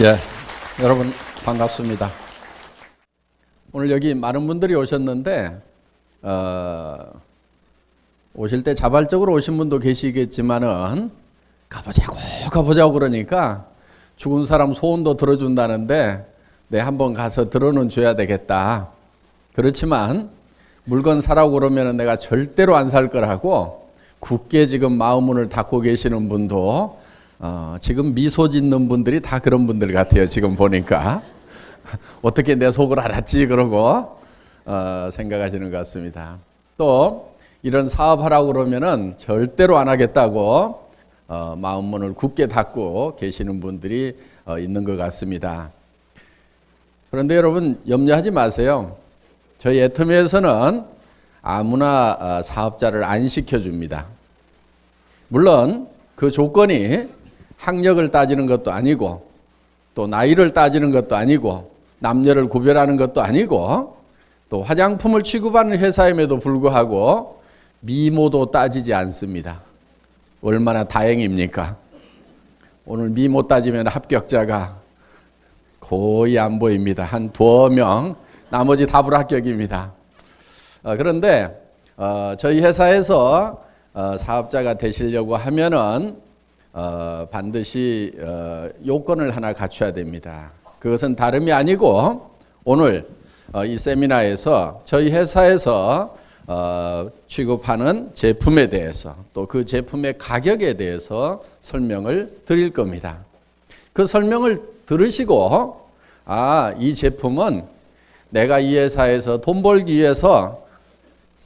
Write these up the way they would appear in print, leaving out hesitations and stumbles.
예, 여러분 반갑습니다. 오늘 여기 많은 분들이 오셨는데 오실 때 자발적으로 오신 분도 계시겠지만은 가보자고 그러니까 죽은 사람 소원도 들어준다는데 한번 가서 들어는 줘야 되겠다. 그렇지만 물건 사라고 그러면 내가 절대로 안 살 거라고 굳게 지금 마음문을 닫고 계시는 분도 지금 미소 짓는 분들이 다 그런 분들 같아요. 지금 보니까 어떻게 내 속을 알았지 그러고 생각하시는 것 같습니다. 또 이런 사업하라고 그러면은 절대로 안 하겠다고 마음문을 굳게 닫고 계시는 분들이 있는 것 같습니다. 그런데 여러분 염려하지 마세요. 저희 애터미에서는 아무나 사업자를 안 시켜줍니다. 물론 그 조건이 학력을 따지는 것도 아니고 또 나이를 따지는 것도 아니고 남녀를 구별하는 것도 아니고 또 화장품을 취급하는 회사임에도 불구하고 미모도 따지지 않습니다. 얼마나 다행입니까? 오늘 미모 따지면 합격자가 거의 안 보입니다. 한 2명, 나머지 다 불합격입니다. 그런데 저희 회사에서 사업자가 되시려고 하면은 반드시 요건을 하나 갖춰야 됩니다. 그것은 다름이 아니고 오늘 이 세미나에서 저희 회사에서 취급하는 제품에 대해서 또 그 제품의 가격에 대해서 설명을 드릴 겁니다. 그 설명을 들으시고 이 제품은 내가 이 회사에서 돈 벌기 위해서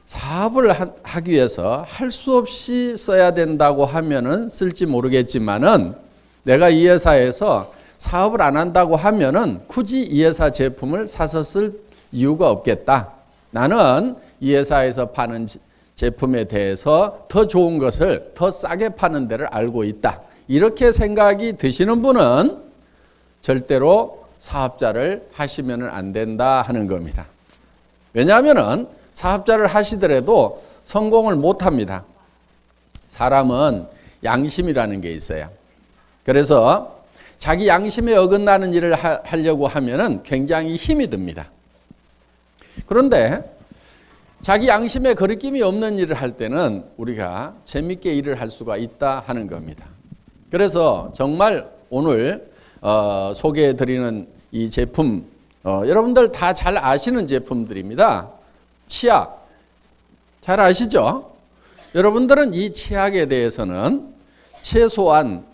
사업을 하기 위해서 할 수 없이 써야 된다고 하면은 쓸지 모르겠지만은 내가 이 회사에서 사업을 안 한다고 하면은 굳이 이 회사 제품을 사서 쓸 이유가 없겠다. 나는 이 회사에서 파는 제품에 대해서 더 좋은 것을 더 싸게 파는 데를 알고 있다. 이렇게 생각이 드시는 분은 절대로 사업자를 하시면 안 된다 하는 겁니다. 왜냐하면은 사업자를 하시더라도 성공을 못합니다. 사람은 양심이라는 게 있어요. 그래서 자기 양심에 어긋나는 일을 하려고 하면은 굉장히 힘이 듭니다. 그런데 자기 양심에 거리낌이 없는 일을 할 때는 우리가 재밌게 일을 할 수가 있다 하는 겁니다. 그래서 정말 오늘 소개해드리는 이 제품 여러분들 다 잘 아시는 제품들입니다. 치약 잘 아시죠? 여러분들은 이 치약에 대해서는 최소한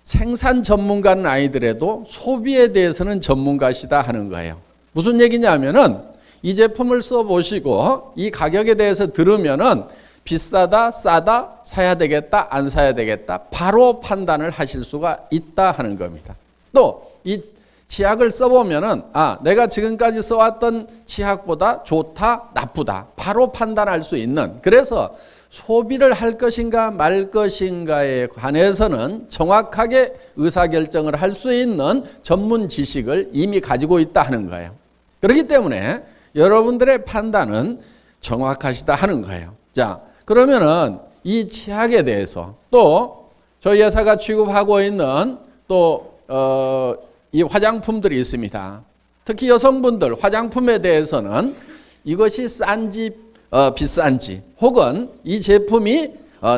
생산 전문가는 아니더라도 소비에 대해서는 전문가시다 하는 거예요. 무슨 얘기냐면은 이 제품을 써보시고 이 가격에 대해서 들으면은 비싸다, 싸다, 사야 되겠다, 안 사야 되겠다 바로 판단을 하실 수가 있다 하는 겁니다. 또 이 치약을 써보면은 내가 지금까지 써왔던 치약보다 좋다, 나쁘다 바로 판단할 수 있는, 그래서 소비를 할 것인가 말 것인가에 관해서는 정확하게 의사결정을 할 수 있는 전문 지식을 이미 가지고 있다 하는 거예요. 그렇기 때문에 여러분들의 판단은 정확하시다 하는 거예요. 자, 그러면은 이 치약에 대해서 또 저희 회사가 취급하고 있는 또 이 화장품들이 있습니다. 특히 여성분들 화장품에 대해서는 이것이 싼지 비싼지 혹은 이 제품이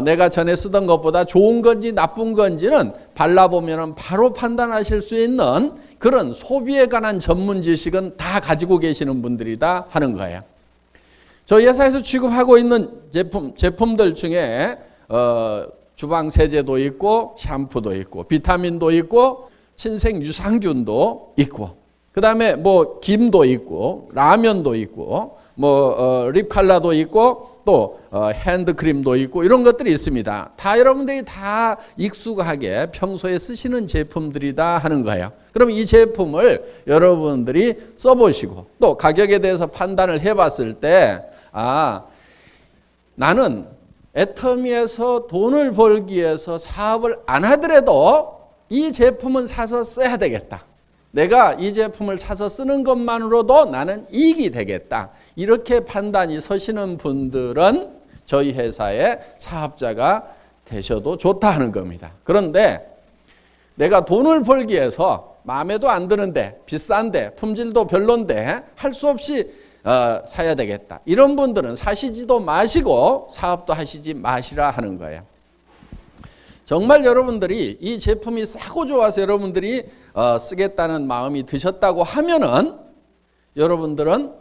내가 전에 쓰던 것보다 좋은 건지 나쁜 건지는 발라보면 바로 판단하실 수 있는 그런 소비에 관한 전문 지식은 다 가지고 계시는 분들이다 하는 거예요. 저희 회사에서 취급하고 있는 제품들 중에 주방 세제도 있고 샴푸도 있고 비타민도 있고 친생 유산균도 있고 그다음에 뭐 김도 있고 라면도 있고 립칼라도 있고 또 핸드크림도 있고 이런 것들이 있습니다. 다 여러분들이 다 익숙하게 평소에 쓰시는 제품들이다 하는 거예요. 그럼 이 제품을 여러분들이 써보시고 또 가격에 대해서 판단을 해봤을 때 나는 애터미에서 돈을 벌기 위해서 사업을 안 하더라도 이 제품은 사서 써야 되겠다. 내가 이 제품을 사서 쓰는 것만으로도 나는 이익이 되겠다. 이렇게 판단이 서시는 분들은 저희 회사의 사업자가 되셔도 좋다 하는 겁니다. 그런데 내가 돈을 벌기 위해서 마음에도 안 드는데 비싼데 품질도 별론데 할 수 없이 사야 되겠다. 이런 분들은 사시지도 마시고 사업도 하시지 마시라 하는 거예요. 정말 여러분들이 이 제품이 싸고 좋아서 여러분들이 쓰겠다는 마음이 드셨다고 하면은 여러분들은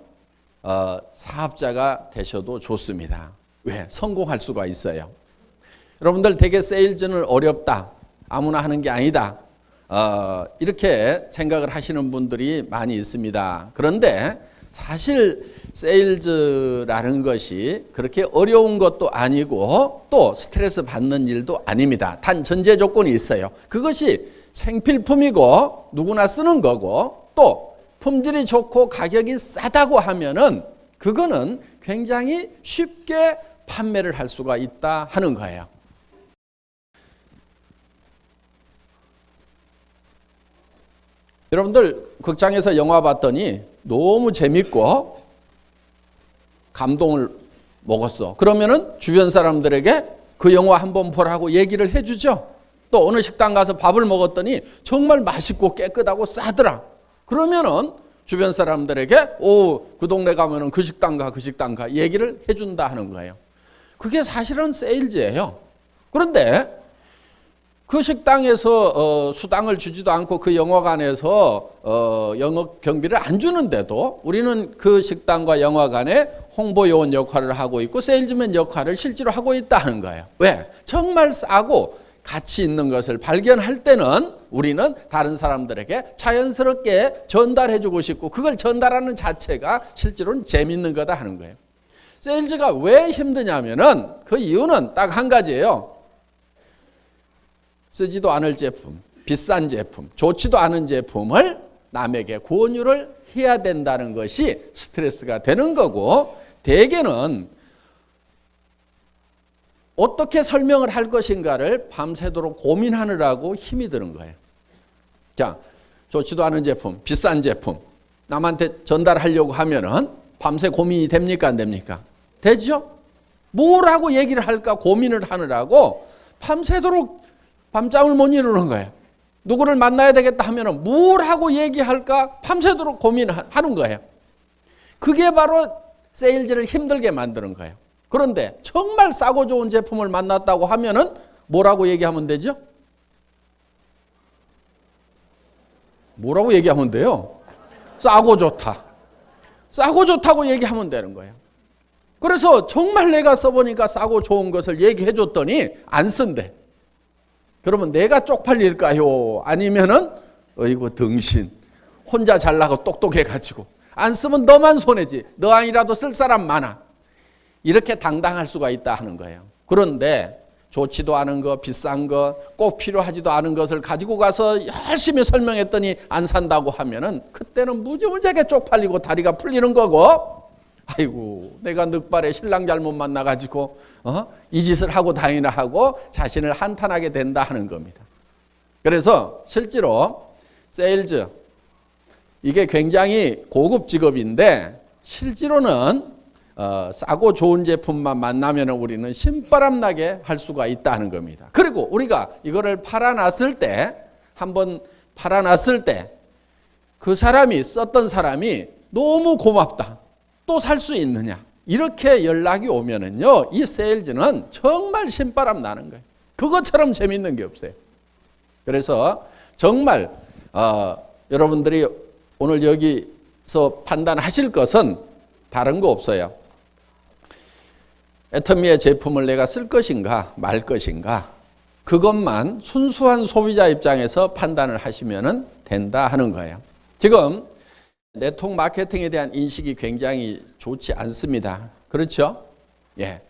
사업자가 되셔도 좋습니다. 왜? 성공할 수가 있어요. 여러분들 되게 세일즈는 어렵다. 아무나 하는 게 아니다. 이렇게 생각을 하시는 분들이 많이 있습니다. 그런데 사실 세일즈라는 것이 그렇게 어려운 것도 아니고 또 스트레스 받는 일도 아닙니다. 단 전제 조건이 있어요. 그것이 생필품이고 누구나 쓰는 거고 또 품질이 좋고 가격이 싸다고 하면은 그거는 굉장히 쉽게 판매를 할 수가 있다 하는 거예요. 여러분들 극장에서 영화 봤더니 너무 재밌고 감동을 먹었어. 그러면은 주변 사람들에게 그 영화 한번 보라고 얘기를 해주죠. 또 어느 식당 가서 밥을 먹었더니 정말 맛있고 깨끗하고 싸더라. 그러면은 주변 사람들에게 그 동네 가면은 그 식당 가 얘기를 해준다 하는 거예요. 그게 사실은 세일즈예요. 그런데 그 식당에서 수당을 주지도 않고 그 영화관에서 영업 경비를 안 주는데도 우리는 그 식당과 영화관에 홍보요원 역할을 하고 있고 세일즈맨 역할을 실제로 하고 있다는 거예요. 왜? 정말 싸고 가치 있는 것을 발견할 때는 우리는 다른 사람들에게 자연스럽게 전달해주고 싶고 그걸 전달하는 자체가 실제로는 재밌는 거다 하는 거예요. 세일즈가 왜 힘드냐면은 그 이유는 딱 한 가지예요. 쓰지도 않을 제품, 비싼 제품, 좋지도 않은 제품을 남에게 권유를 해야 된다는 것이 스트레스가 되는 거고 대개는 어떻게 설명을 할 것인가를 밤새도록 고민하느라고 힘이 드는 거예요. 자, 좋지도 않은 제품, 비싼 제품 남한테 전달하려고 하면은 밤새 고민이 됩니까 안 됩니까? 되죠? 뭐라고 얘기를 할까 고민을 하느라고 밤새도록 밤잠을 못 이루는 거예요. 누구를 만나야 되겠다 하면은 뭘 하고 얘기할까 밤새도록 고민하는 거예요. 그게 바로 세일즈를 힘들게 만드는 거예요. 그런데 정말 싸고 좋은 제품을 만났다고 하면은 뭐라고 얘기하면 되죠? 뭐라고 얘기하면 돼요? 싸고 좋다. 싸고 좋다고 얘기하면 되는 거예요. 그래서 정말 내가 써보니까 싸고 좋은 것을 얘기해 줬더니 안 쓴대. 그러면 내가 쪽팔릴까요? 아니면은 어이구 등신 혼자 잘나고 똑똑해가지고 안 쓰면 너만 손해지. 너 아니라도 쓸 사람 많아. 이렇게 당당할 수가 있다 하는 거예요. 그런데 좋지도 않은 거, 비싼 거, 꼭 필요하지도 않은 것을 가지고 가서 열심히 설명했더니 안 산다고 하면은 그때는 무지무지하게 쪽팔리고 다리가 풀리는 거고 아이고 내가 늑발에 신랑 잘못 만나가지고 이 짓을 하고 다니나 하고 자신을 한탄하게 된다 하는 겁니다. 그래서 실제로 세일즈 이게 굉장히 고급 직업인데 실제로는 싸고 좋은 제품만 만나면 우리는 신바람 나게 할 수가 있다는 겁니다. 그리고 우리가 이거를 팔아놨을 때 한번 팔아놨을 때 그 사람이 썼던 사람이 너무 고맙다. 또 살 수 있느냐. 이렇게 연락이 오면은요, 이 세일즈는 정말 신바람 나는 거예요. 그것처럼 재밌는 게 없어요. 그래서 정말 여러분들이 오늘 여기서 판단하실 것은 다른 거 없어요. 애터미의 제품을 내가 쓸 것인가 말 것인가 그것만 순수한 소비자 입장에서 판단을 하시면 된다 하는 거예요. 지금 네트워크 마케팅에 대한 인식이 굉장히 좋지 않습니다. 그렇죠? 예.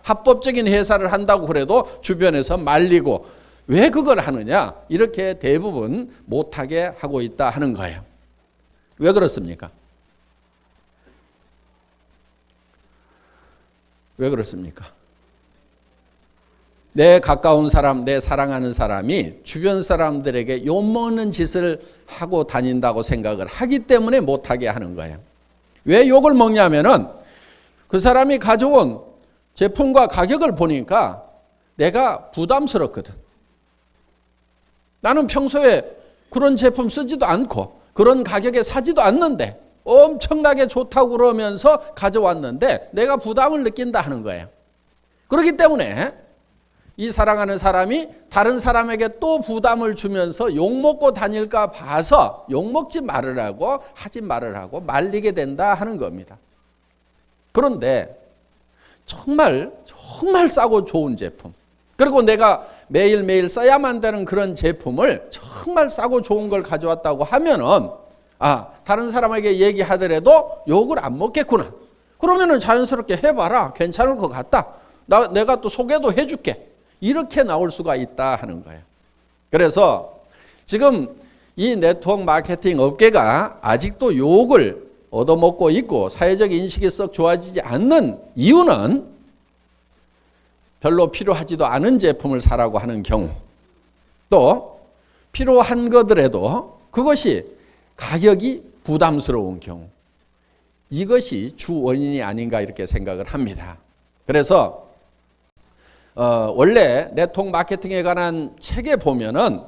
합법적인 회사를 한다고 그래도 주변에서 말리고 왜 그걸 하느냐? 이렇게 대부분 못하게 하고 있다 하는 거예요. 왜 그렇습니까? 왜 그렇습니까? 내 가까운 사람, 내 사랑하는 사람이 주변 사람들에게 욕먹는 짓을 하고 다닌다고 생각을 하기 때문에 못하게 하는 거예요. 왜 욕을 먹냐면은 그 사람이 가져온 제품과 가격을 보니까 내가 부담스럽거든. 나는 평소에 그런 제품 쓰지도 않고 그런 가격에 사지도 않는데 엄청나게 좋다고 그러면서 가져왔는데 내가 부담을 느낀다 하는 거예요. 그렇기 때문에 이 사랑하는 사람이 다른 사람에게 또 부담을 주면서 욕먹고 다닐까 봐서 욕먹지 말으라고 하지 말으라고 말리게 된다 하는 겁니다. 그런데 정말 싸고 좋은 제품, 그리고 내가 매일매일 써야만 되는 그런 제품을 정말 싸고 좋은 걸 가져왔다고 하면은 다른 사람에게 얘기하더라도 욕을 안 먹겠구나. 그러면은 자연스럽게 해봐라. 괜찮을 것 같다. 내가 또 소개도 해줄게. 이렇게 나올 수가 있다 하는 거예요. 그래서 지금 이 네트워크 마케팅 업계가 아직도 욕을 얻어먹고 있고 사회적 인식이 썩 좋아지지 않는 이유는 별로 필요하지도 않은 제품을 사라고 하는 경우, 또 필요한 거더라도 그것이 가격이 부담스러운 경우, 이것이 주 원인이 아닌가 이렇게 생각을 합니다. 그래서 원래 네트워크 마케팅에 관한 책에 보면은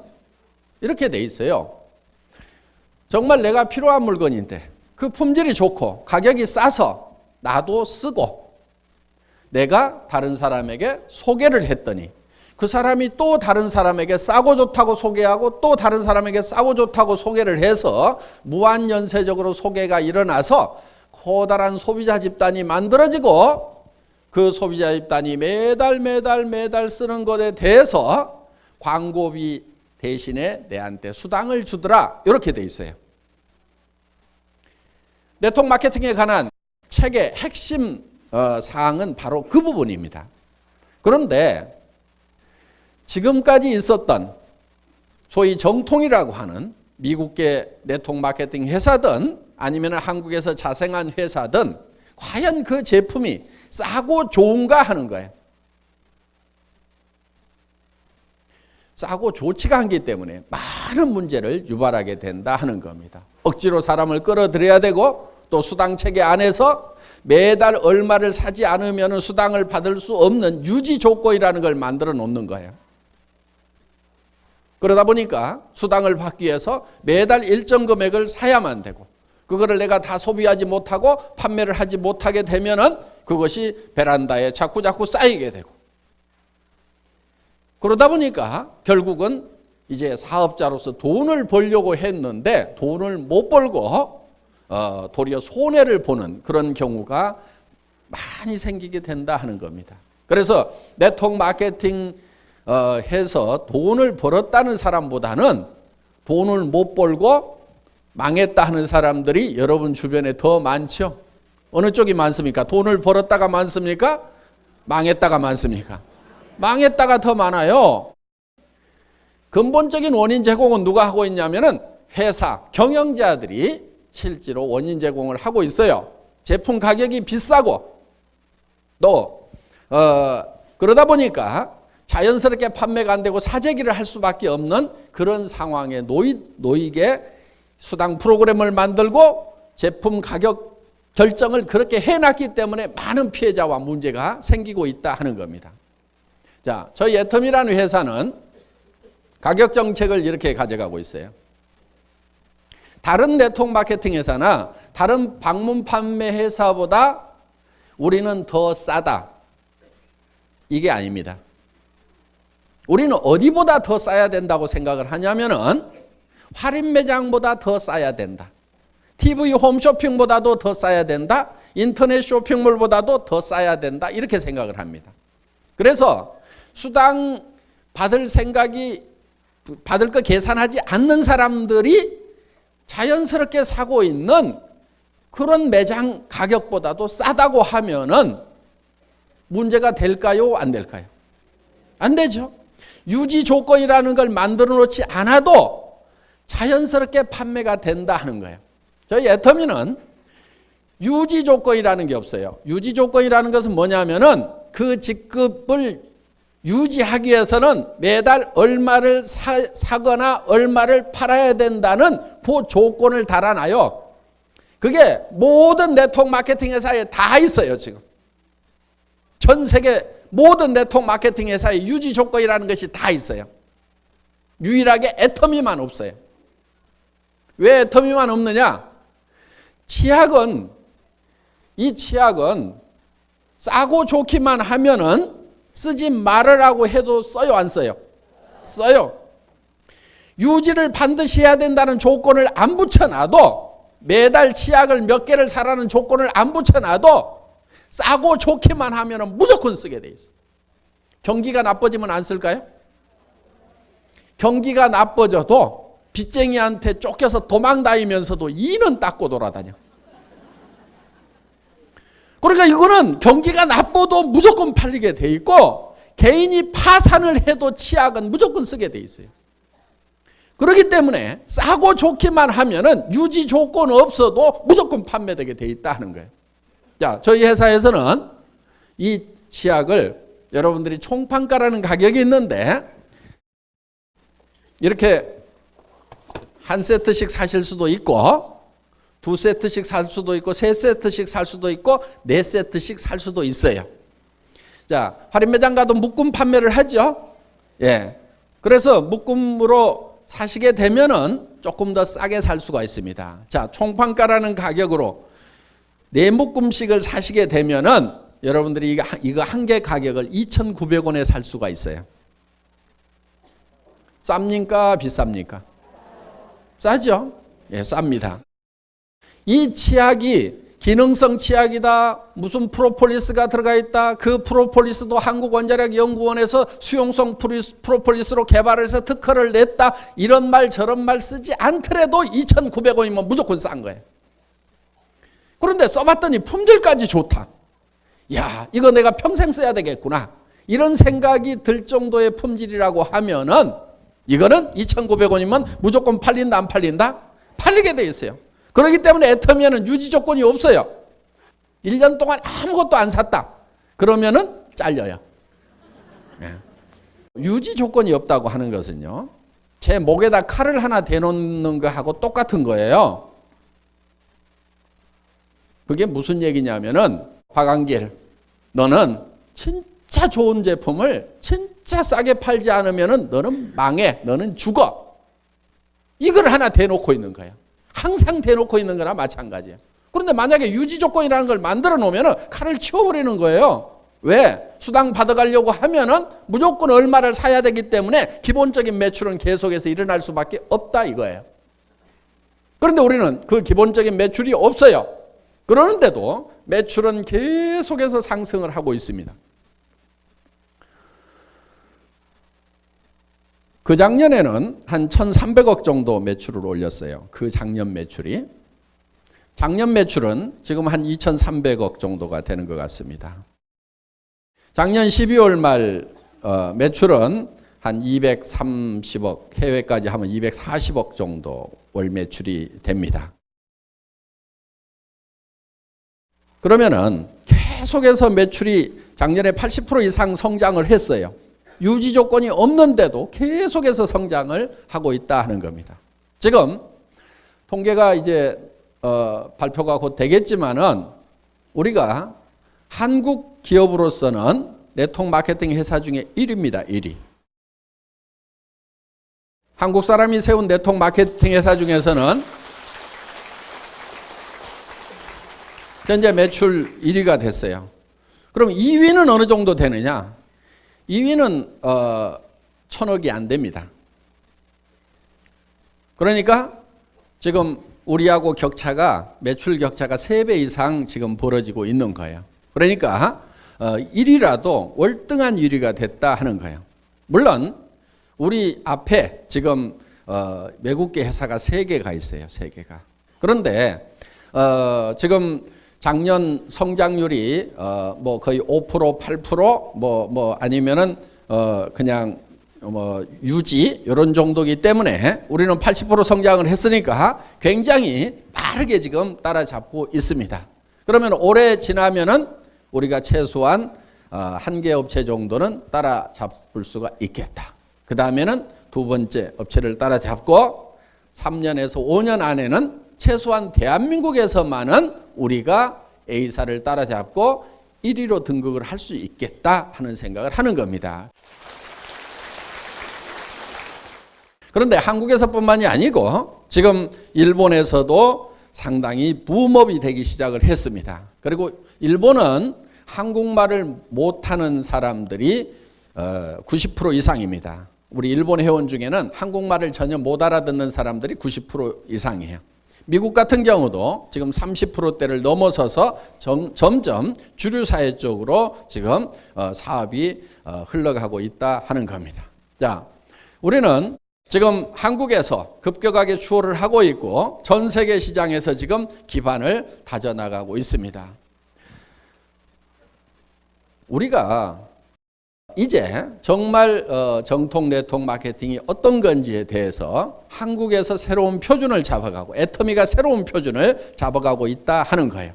이렇게 돼 있어요. 정말 내가 필요한 물건인데 그 품질이 좋고 가격이 싸서 나도 쓰고 내가 다른 사람에게 소개를 했더니 그 사람이 또 다른 사람에게 싸고 좋다고 소개하고 또 다른 사람에게 싸고 좋다고 소개를 해서 무한연쇄적으로 소개가 일어나서 커다란 소비자 집단이 만들어지고 그 소비자 집단이 매달 쓰는 것에 대해서 광고비 대신에 내한테 수당을 주더라. 이렇게 돼 있어요. 네트워크 마케팅에 관한 책의 핵심 사항은 바로 그 부분입니다. 그런데 지금까지 있었던 소위 정통이라고 하는 미국계 네트워크 마케팅 회사든 아니면 한국에서 자생한 회사든 과연 그 제품이 싸고 좋은가 하는 거예요. 싸고 좋지가 않기 때문에 많은 문제를 유발하게 된다 하는 겁니다. 억지로 사람을 끌어들여야 되고 또 수당 체계 안에서 매달 얼마를 사지 않으면 수당을 받을 수 없는 유지 조건이라는 걸 만들어 놓는 거예요. 그러다 보니까 수당을 받기 위해서 매달 일정 금액을 사야만 되고 그거를 내가 다 소비하지 못하고 판매를 하지 못하게 되면은 그것이 베란다에 자꾸 쌓이게 되고 그러다 보니까 결국은 이제 사업자로서 돈을 벌려고 했는데 돈을 못 벌고 도리어 손해를 보는 그런 경우가 많이 생기게 된다 하는 겁니다. 그래서 네트워크 마케팅 해서 돈을 벌었다는 사람보다는 돈을 못 벌고 망했다 하는 사람들이 여러분 주변에 더 많죠. 어느 쪽이 많습니까? 돈을 벌었다가 많습니까? 망했다가 많습니까? 망했다가 더 많아요. 근본적인 원인 제공은 누가 하고 있냐면은 회사, 경영자들이 실제로 원인 제공을 하고 있어요. 제품 가격이 비싸고 또 그러다 보니까 자연스럽게 판매가 안 되고 사재기를 할 수밖에 없는 그런 상황에 놓이게 수당 프로그램을 만들고 제품 가격 결정을 그렇게 해놨기 때문에 많은 피해자와 문제가 생기고 있다 하는 겁니다. 자, 저희 애텀이라는 회사는 가격 정책을 이렇게 가져가고 있어요. 다른 네트워크 마케팅 회사나 다른 방문 판매 회사보다 우리는 더 싸다. 이게 아닙니다. 우리는 어디보다 더 싸야 된다고 생각을 하냐면은 할인 매장보다 더 싸야 된다. TV 홈쇼핑보다도 더 싸야 된다. 인터넷 쇼핑몰보다도 더 싸야 된다. 이렇게 생각을 합니다. 그래서 수당 받을 거 계산하지 않는 사람들이 자연스럽게 사고 있는 그런 매장 가격보다도 싸다고 하면은 문제가 될까요? 안 될까요? 안 되죠. 유지 조건이라는 걸 만들어 놓지 않아도 자연스럽게 판매가 된다 하는 거예요. 저희 애터미는 유지 조건이라는 게 없어요. 유지 조건이라는 것은 뭐냐면은 그 직급을 유지하기 위해서는 매달 얼마를 사거나 얼마를 팔아야 된다는 그 조건을 달아놔요. 그게 모든 네트워크 마케팅 회사에 다 있어요, 지금. 전 세계 모든 네트워크 마케팅 회사의 유지 조건이라는 것이 다 있어요. 유일하게 애터미만 없어요. 왜 애터미만 없느냐? 이 치약은 싸고 좋기만 하면은 쓰지 말으라고 해도 써요, 안 써요? 써요. 유지를 반드시 해야 된다는 조건을 안 붙여놔도, 매달 치약을 몇 개를 사라는 조건을 안 붙여놔도 싸고 좋기만 하면은 무조건 쓰게 돼 있어요. 경기가 나빠지면 안 쓸까요? 경기가 나빠져도 빚쟁이한테 쫓겨서 도망다니면서도 이는 닦고 돌아다녀. 그러니까 이거는 경기가 나빠도 무조건 팔리게 돼 있고, 개인이 파산을 해도 치약은 무조건 쓰게 돼 있어요. 그렇기 때문에 싸고 좋기만 하면은 유지 조건 없어도 무조건 판매되게 돼 있다는 거예요. 자, 저희 회사에서는 이 치약을 여러분들이 총판가라는 가격이 있는데, 이렇게 한 세트씩 사실 수도 있고, 두 세트씩 살 수도 있고, 세 세트씩 살 수도 있고, 네 세트씩 살 수도 있어요. 자, 할인매장 가도 묶음 판매를 하죠. 예. 그래서 묶음으로 사시게 되면은 조금 더 싸게 살 수가 있습니다. 자, 총판가라는 가격으로 네 묶음씩을 사시게 되면은 여러분들이 이거 한 개 가격을 2,900원에 살 수가 있어요. 쌉니까? 비쌉니까? 싸죠? 예, 쌉니다. 이 치약이 기능성 치약이다, 무슨 프로폴리스가 들어가 있다, 그 프로폴리스도 한국원자력연구원에서 수용성 프로폴리스로 개발해서 특허를 냈다, 이런 말 저런 말 쓰지 않더라도 2,900원이면 무조건 싼 거예요. 그런데 써봤더니 품질까지 좋다. 야, 이거 내가 평생 써야 되겠구나, 이런 생각이 들 정도의 품질이라고 하면은 이거는 2,900원이면 무조건 팔린다, 안 팔린다? 팔리게 돼 있어요. 그렇기 때문에 애터미에는 유지 조건이 없어요. 1년 동안 아무것도 안 샀다 그러면은 잘려요. 유지 조건이 없다고 하는 것은요, 제 목에다 칼을 하나 대놓는 거하고 똑같은 거예요. 그게 무슨 얘기냐면은, 박한길, 너는 진짜 좋은 제품을 진짜 싸게 팔지 않으면은 너는 망해, 너는 죽어, 이걸 하나 대놓고 있는 거예요. 항상 대놓고 있는 거나 마찬가지예요. 그런데 만약에 유지 조건이라는 걸 만들어 놓으면 칼을 치워버리는 거예요. 왜? 수당 받아가려고 하면은 무조건 얼마를 사야 되기 때문에 기본적인 매출은 계속해서 일어날 수밖에 없다 이거예요. 그런데 우리는 그 기본적인 매출이 없어요. 그러는데도 매출은 계속해서 상승을 하고 있습니다. 그 작년에는 한 1,300억 정도 매출을 올렸어요. 그 작년 매출이. 작년 매출은 지금 한 2,300억 정도가 되는 것 같습니다. 작년 12월 말 매출은 한 230억, 해외까지 하면 240억 정도 월 매출이 됩니다. 그러면은 계속해서 매출이 작년에 80% 이상 성장을 했어요. 유지 조건이 없는데도 계속해서 성장을 하고 있다 하는 겁니다. 지금 통계가 이제 발표가 곧 되겠지만은 우리가 한국 기업으로서는 네트워크 마케팅 회사 중에 1위입니다. 1위. 한국 사람이 세운 네트워크 마케팅 회사 중에서는 현재 매출 1위가 됐어요. 그럼 2위는 어느 정도 되느냐? 2위는 1,000억이 안 됩니다. 그러니까 지금 우리하고 격차가, 매출 격차가 3배 이상 지금 벌어지고 있는 거예요. 그러니까 1위라도 월등한 1위가 됐다 하는 거예요. 물론 우리 앞에 지금 외국계 회사가 3개가 있어요. 3개가. 그런데 지금 작년 성장률이 뭐 거의 5%, 8% 뭐 아니면은 그냥 뭐 유지 이런 정도이기 때문에 우리는 80% 성장을 했으니까 굉장히 빠르게 지금 따라잡고 있습니다. 그러면 올해 지나면은 우리가 최소한 한 개 업체 정도는 따라잡을 수가 있겠다. 그 다음에는 두 번째 업체를 따라잡고 3년에서 5년 안에는 최소한 대한민국에서만은 우리가 A사를 따라잡고 1위로 등극을 할 수 있겠다 하는 생각을 하는 겁니다. 그런데 한국에서뿐만이 아니고 지금 일본에서도 상당히 붐업이 되기 시작을 했습니다. 그리고 일본은 한국말을 못하는 사람들이 90% 이상입니다. 우리 일본 회원 중에는 한국말을 전혀 못 알아듣는 사람들이 90% 이상이에요. 미국 같은 경우도 지금 30%대를 넘어서서 점점 주류 사회 쪽으로 지금 사업이 흘러가고 있다 하는 겁니다. 자, 우리는 지금 한국에서 급격하게 추월을 하고 있고 전 세계 시장에서 지금 기반을 다져나가고 있습니다. 우리가 이제 정말 정통 네트워크 마케팅이 어떤 건지에 대해서 한국에서 새로운 표준을 잡아가고 애터미가 새로운 표준을 잡아가고 있다 하는 거예요.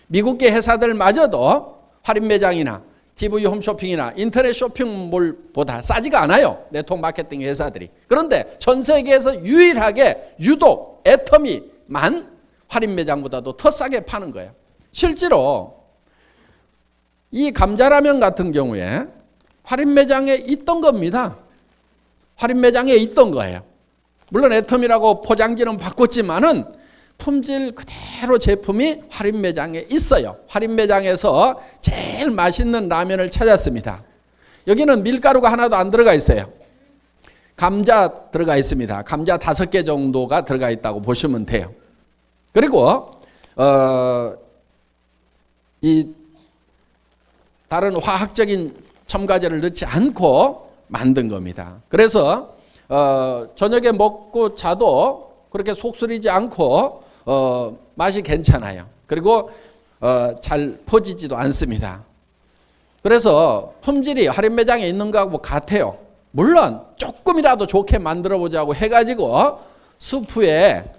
미국계 회사들마저도 할인 매장이나 TV 홈쇼핑이나 인터넷 쇼핑몰보다 싸지가 않아요. 네트워크 마케팅 회사들이. 그런데 전 세계에서 유일하게 유독 애터미만 할인 매장보다도 더 싸게 파는 거예요. 실제로 이 감자라면 같은 경우에 할인 매장에 있던 겁니다. 할인 매장에 있던 거예요. 물론 애터미라고 포장지는 바꿨지만은 품질 그대로 제품이 할인 매장에 있어요. 할인 매장에서 제일 맛있는 라면을 찾았습니다. 여기는 밀가루가 하나도 안 들어가 있어요. 감자 들어가 있습니다. 감자 5개 정도가 들어가 있다고 보시면 돼요. 그리고 이 다른 화학적인 첨가제를 넣지 않고 만든 겁니다. 그래서 저녁에 먹고 자도 그렇게 속쓰리지 않고 맛이 괜찮아요. 그리고 잘 퍼지지도 않습니다. 그래서 품질이 할인 매장에 있는 거하고 같아요. 물론 조금이라도 좋게 만들어 보자고 해가지고 스프에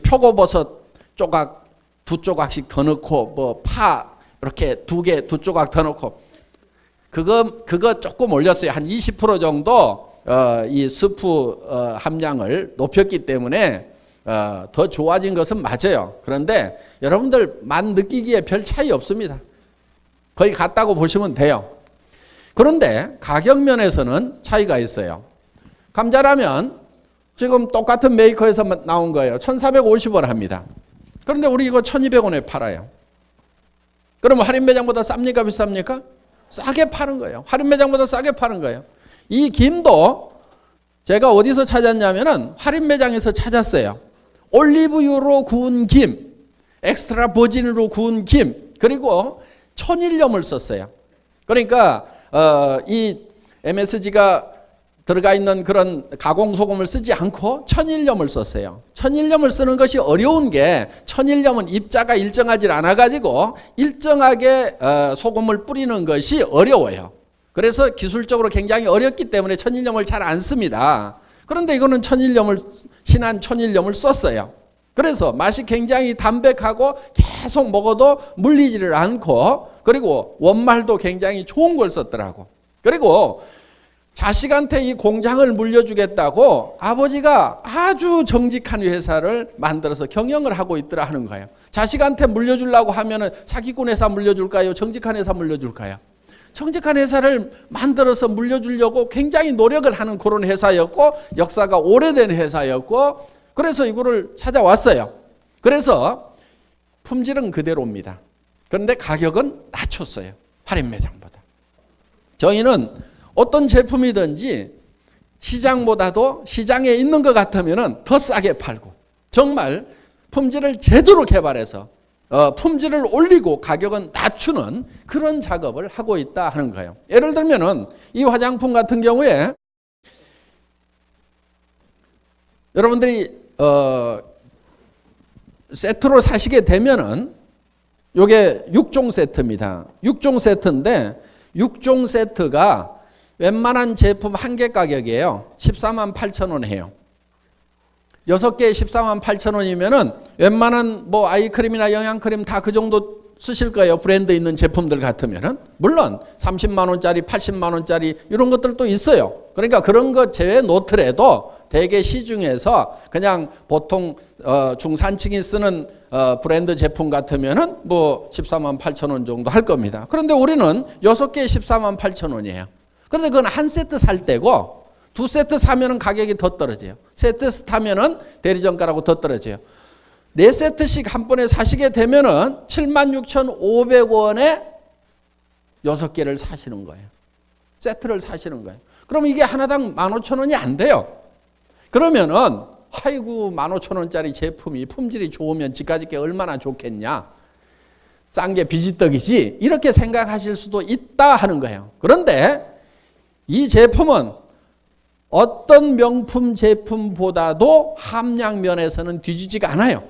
표고버섯 조각 2조각씩 더 넣고 파 이렇게 2조각 더 넣고 그거 조금 올렸어요. 한 20% 정도 이 스프 함량을 높였기 때문에 더 좋아진 것은 맞아요. 그런데 여러분들 맛 느끼기에 별 차이 없습니다. 거의 같다고 보시면 돼요. 그런데 가격 면에서는 차이가 있어요. 감자라면 지금 똑같은 메이커에서 나온 거예요. 1,450원 합니다. 그런데 우리 이거 1,200원에 팔아요. 그러면 할인 매장보다 쌉니까 비쌉니까? 싸게 파는 거예요. 할인 매장보다 싸게 파는 거예요. 이 김도 제가 어디서 찾았냐면은 할인 매장에서 찾았어요. 올리브유로 구운 김, 엑스트라 버진으로 구운 김, 그리고 천일염을 썼어요. 그러니까 이 MSG가 들어가 있는 그런 가공소금을 쓰지 않고 천일염을 썼어요. 천일염을 쓰는 것이 어려운 게 천일염은 입자가 일정하지 않아가지고 일정하게 소금을 뿌리는 것이 어려워요. 그래서 기술적으로 굉장히 어렵기 때문에 천일염을 잘 안 씁니다. 그런데 이거는 신한 천일염을 썼어요. 그래서 맛이 굉장히 담백하고 계속 먹어도 물리지를 않고 그리고 원말도 굉장히 좋은 걸 썼더라고. 그리고 자식한테 이 공장을 물려주겠다고 아버지가 아주 정직한 회사를 만들어서 경영을 하고 있더라 하는 거예요. 자식한테 물려주려고 하면은 사기꾼 회사 물려줄까요? 정직한 회사 물려줄까요? 정직한 회사를 만들어서 물려주려고 굉장히 노력을 하는 그런 회사였고 역사가 오래된 회사였고 그래서 이거를 찾아왔어요. 그래서 품질은 그대로입니다. 그런데 가격은 낮췄어요. 할인 매장보다. 저희는 어떤 제품이든지 시장보다도 시장에 있는 것 같으면 더 싸게 팔고 정말 품질을 제대로 개발해서 품질을 올리고 가격은 낮추는 그런 작업을 하고 있다 하는 거예요. 예를 들면은 이 화장품 같은 경우에 여러분들이 세트로 사시게 되면은 요게 6종 세트입니다. 6종 세트인데 6종 세트가 웬만한 제품 한 개 가격이에요. 14만 8천 원 해요. 6개에 14만 8천 원이면은 웬만한 아이크림이나 영양크림 다 그 정도 쓰실 거예요. 브랜드 있는 제품들 같으면은. 물론 30만 원짜리, 80만 원짜리 이런 것들도 있어요. 그러니까 그런 것 제외 놓더라도 대개 시중에서 그냥 보통 중산층이 쓰는 브랜드 제품 같으면은 14만 8천 원 정도 할 겁니다. 그런데 우리는 6개에 14만 8천 원이에요. 그런데 그건 한 세트 살 때고 두 세트 사면은 가격이 더 떨어져요. 세트 사면은 대리점가라고 더 떨어져요. 네 세트씩 한 번에 사시게 되면은 76,500원에 6개를 사시는 거예요. 세트를 사시는 거예요. 그러면 이게 하나당 15,000원이 안 돼요. 그러면은 아이고 15,000원짜리 제품이 품질이 좋으면 지까짓 게 얼마나 좋겠냐. 싼 게 비지떡이지. 이렇게 생각하실 수도 있다 하는 거예요. 그런데 이 제품은 어떤 명품 제품보다도 함량 면에서는 뒤지지가 않아요.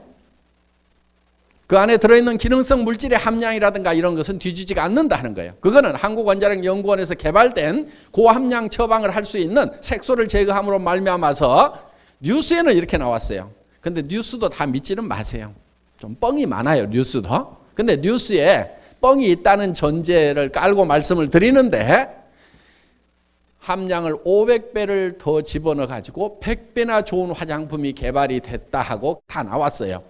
그 안에 들어있는 기능성 물질의 함량이라든가 이런 것은 뒤지지가 않는다 하는 거예요. 그거는 한국원자력연구원에서 개발된 고함량 처방을 할 수 있는 색소를 제거함으로 말미암아서 뉴스에는 이렇게 나왔어요. 근데 뉴스도 다 믿지는 마세요. 좀 뻥이 많아요, 뉴스도. 근데 뉴스에 뻥이 있다는 전제를 깔고 말씀을 드리는데 함량을 500배를 더 집어넣어 가지고 100배나 좋은 화장품이 개발이 됐다 하고 다 나왔어요.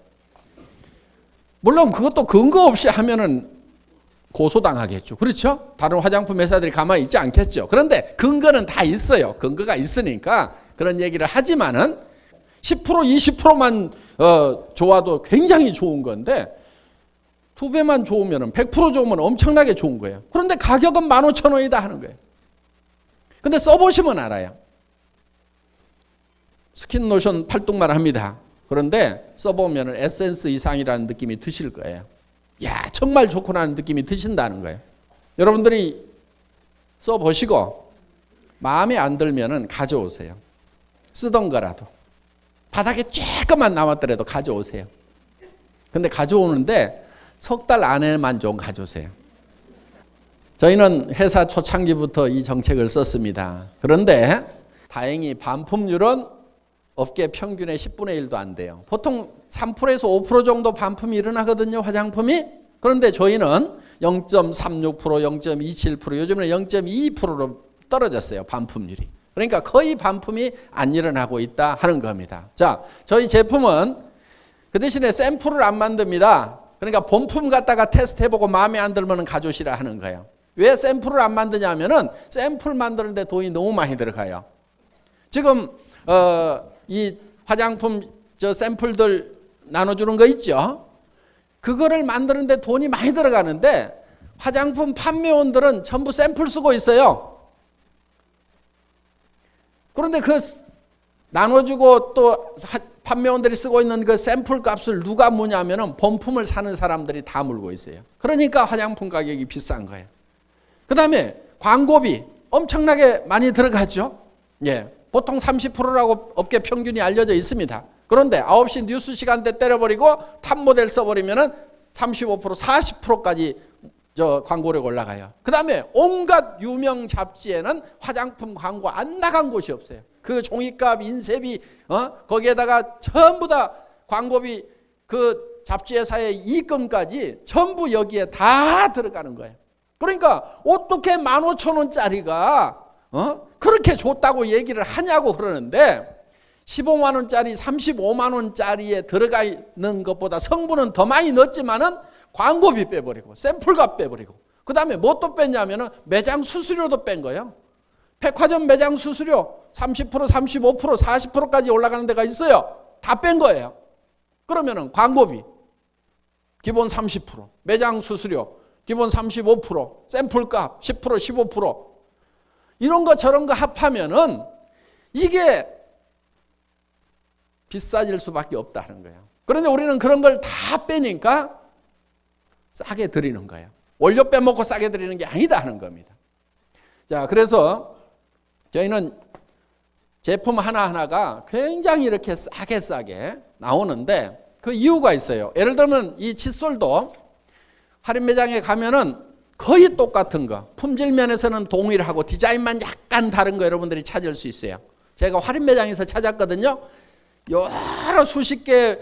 물론 그것도 근거 없이 하면은 고소당하겠죠. 그렇죠? 다른 화장품 회사들이 가만히 있지 않겠죠. 그런데 근거는 다 있어요. 근거가 있으니까 그런 얘기를 하지만은 10% 20%만 좋아도 굉장히 좋은 건데 2배만 좋으면 100% 좋으면 엄청나게 좋은 거예요. 그런데 가격은 15,000원이다 하는 거예요. 근데 써보시면 알아요. 스킨 로션 팔뚝만 합니다. 그런데 써보면 에센스 이상이라는 느낌이 드실 거예요. 야, 정말 좋구나 하는 느낌이 드신다는 거예요. 여러분들이 써보시고 마음에 안 들면 가져오세요. 쓰던 거라도. 바닥에 조금만 남았더라도 가져오세요. 근데 가져오는데 석 달 안에만 좀 가져오세요. 저희는 회사 초창기부터 이 정책을 썼습니다. 그런데 다행히 반품률은 업계 평균의 10분의 1도 안 돼요. 보통 3%에서 5% 정도 반품이 일어나거든요, 화장품이. 그런데 저희는 0.36%, 0.27%, 요즘에는 0.22%로 떨어졌어요, 반품률이. 그러니까 거의 반품이 안 일어나고 있다 하는 겁니다. 자, 저희 제품은 그 대신에 샘플을 안 만듭니다. 그러니까 본품 갖다가 테스트해보고 마음에 안 들면 가져오시라 하는 거예요. 왜 샘플을 안 만드냐면은 샘플 만드는데 돈이 너무 많이 들어가요. 지금 이 화장품 저 샘플들 나눠주는 거 있죠. 그거를 만드는데 돈이 많이 들어가는데 화장품 판매원들은 전부 샘플 쓰고 있어요. 그런데 그 나눠주고 또 판매원들이 쓰고 있는 그 샘플 값을 누가 무냐면은 본품을 사는 사람들이 다 물고 있어요. 그러니까 화장품 가격이 비싼 거예요. 그 다음에 광고비 엄청나게 많이 들어가죠. 예, 보통 30%라고 업계 평균이 알려져 있습니다. 그런데 9시 뉴스 시간대 때려버리고 탑 모델 써버리면은 35%, 40%까지 저 광고료가 올라가요. 그 다음에 온갖 유명 잡지에는 화장품 광고 안 나간 곳이 없어요. 그 종이값, 인쇄비, 거기에다가 전부 다 광고비, 그 잡지회사의 이익금까지 전부 여기에 다 들어가는 거예요. 그러니까 어떻게 15,000원짜리가 그렇게 좋다고 얘기를 하냐고 그러는데 15만 원짜리, 35만 원짜리에 들어가 있는 것보다 성분은 더 많이 넣었지만은 광고비 빼버리고 샘플값 빼버리고 그 다음에 뭐 또 뺐냐면은 매장 수수료도 뺀 거예요. 백화점 매장 수수료 30%, 35%, 40%까지 올라가는 데가 있어요. 다 뺀 거예요. 그러면은 광고비 기본 30%, 매장 수수료 기본 35%, 샘플값 10%, 15% 이런 거 저런 거 합하면은 이게 비싸질 수밖에 없다는 거예요. 그런데 우리는 그런 걸 다 빼니까 싸게 드리는 거예요. 원료 빼먹고 싸게 드리는 게 아니다 하는 겁니다. 자, 그래서 저희는 제품 하나하나가 굉장히 이렇게 싸게 나오는데 그 이유가 있어요. 예를 들면 이 칫솔도 할인 매장에 가면은 거의 똑같은 거, 품질 면에서는 동일하고 디자인만 약간 다른 거 여러분들이 찾을 수 있어요. 제가 할인 매장에서 찾았거든요. 여러 수십 개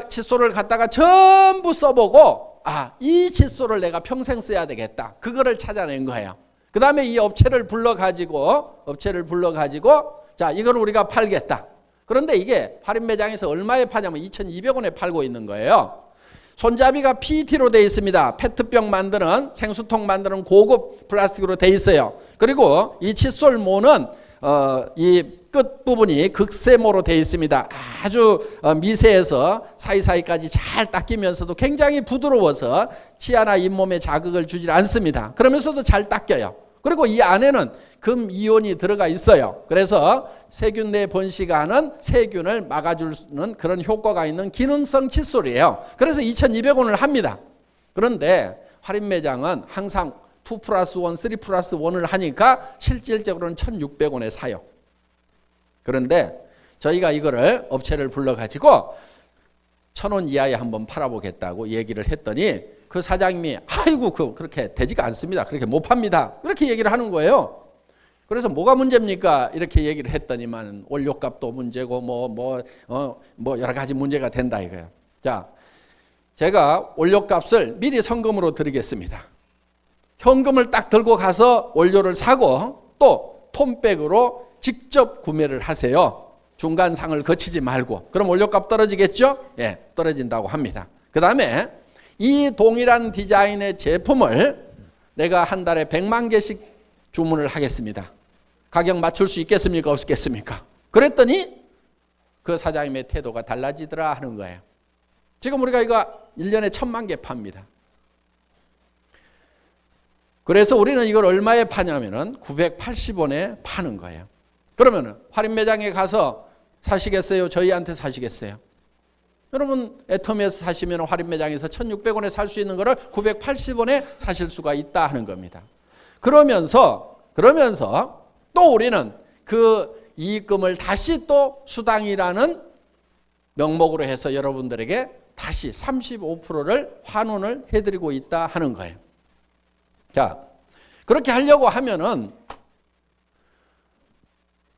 칫솔을 갖다가 전부 써보고 이 칫솔을 내가 평생 써야 되겠다. 그거를 찾아낸 거예요. 그 다음에 이 업체를 불러가지고 자, 이걸 우리가 팔겠다. 그런데 이게 할인 매장에서 얼마에 파냐면 2,200원에 팔고 있는 거예요. 손잡이가 PET로 되어 있습니다. 페트병 만드는 생수통 만드는 고급 플라스틱으로 되어 있어요. 그리고 이 칫솔 모는 이 끝부분이 극세모로 되어 있습니다. 아주 미세해서 사이사이까지 잘 닦이면서도 굉장히 부드러워서 치아나 잇몸에 자극을 주질 않습니다. 그러면서도 잘 닦여요. 그리고 이 안에는 금 이온이 들어가 있어요. 그래서 세균 내 번식하는 세균을 막아주는 그런 효과가 있는 기능성 칫솔이에요. 그래서 2,200원을 합니다. 그런데 할인매장은 항상 2+1, 3+1을 하니까 실질적으로는 1,600원에 사요. 그런데 저희가 이거를 업체를 불러가지고 1,000원 이하에 한번 팔아보겠다고 얘기를 했더니 그 사장님이 아이고 그렇게 되지가 않습니다. 그렇게 못 팝니다. 이렇게 얘기를 하는 거예요. 그래서 뭐가 문제입니까? 이렇게 얘기를 했더니만 원료값도 문제고 뭐 여러 가지 문제가 된다 이거예요. 자, 제가 원료값을 미리 성금으로 드리겠습니다. 현금을 딱 들고 가서 원료를 사고 또 톤백으로 직접 구매를 하세요. 중간상을 거치지 말고. 그럼 원료값 떨어지겠죠? 예, 떨어진다고 합니다. 그 다음에 이 동일한 디자인의 제품을 내가 한 달에 100만 개씩 주문을 하겠습니다. 가격 맞출 수 있겠습니까? 없겠습니까? 그랬더니 그 사장님의 태도가 달라지더라 하는 거예요. 지금 우리가 이거 1년에 1,000만 개 팝니다. 그래서 우리는 이걸 얼마에 파냐면은 980원에 파는 거예요. 그러면은 할인 매장에 가서 사시겠어요? 저희한테 사시겠어요? 여러분 애터미에서 사시면 할인 매장에서 1,600원에 살 수 있는 거를 980원에 사실 수가 있다 하는 겁니다. 그러면서 또 우리는 그 이익금을 다시 또 수당이라는 명목으로 해서 여러분들에게 다시 35%를 환원을 해드리고 있다 하는 거예요. 자, 그렇게 하려고 하면은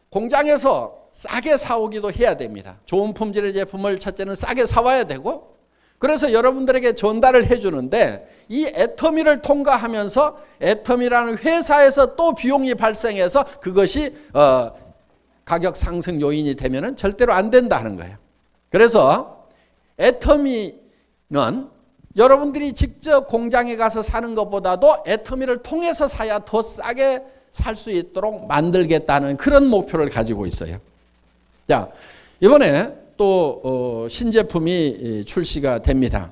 공장에서 싸게 사오기도 해야 됩니다. 좋은 품질의 제품을 첫째는 싸게 사와야 되고, 그래서 여러분들에게 전달을 해주는데 이 애터미를 통과하면서 애터미라는 회사에서 또 비용이 발생해서 그것이 가격 상승 요인이 되면은 절대로 안 된다는 거예요. 그래서 애터미는 여러분들이 직접 공장에 가서 사는 것보다도 애터미를 통해서 사야 더 싸게 살 수 있도록 만들겠다는 그런 목표를 가지고 있어요. 자, 이번에 또 신제품이 출시가 됩니다.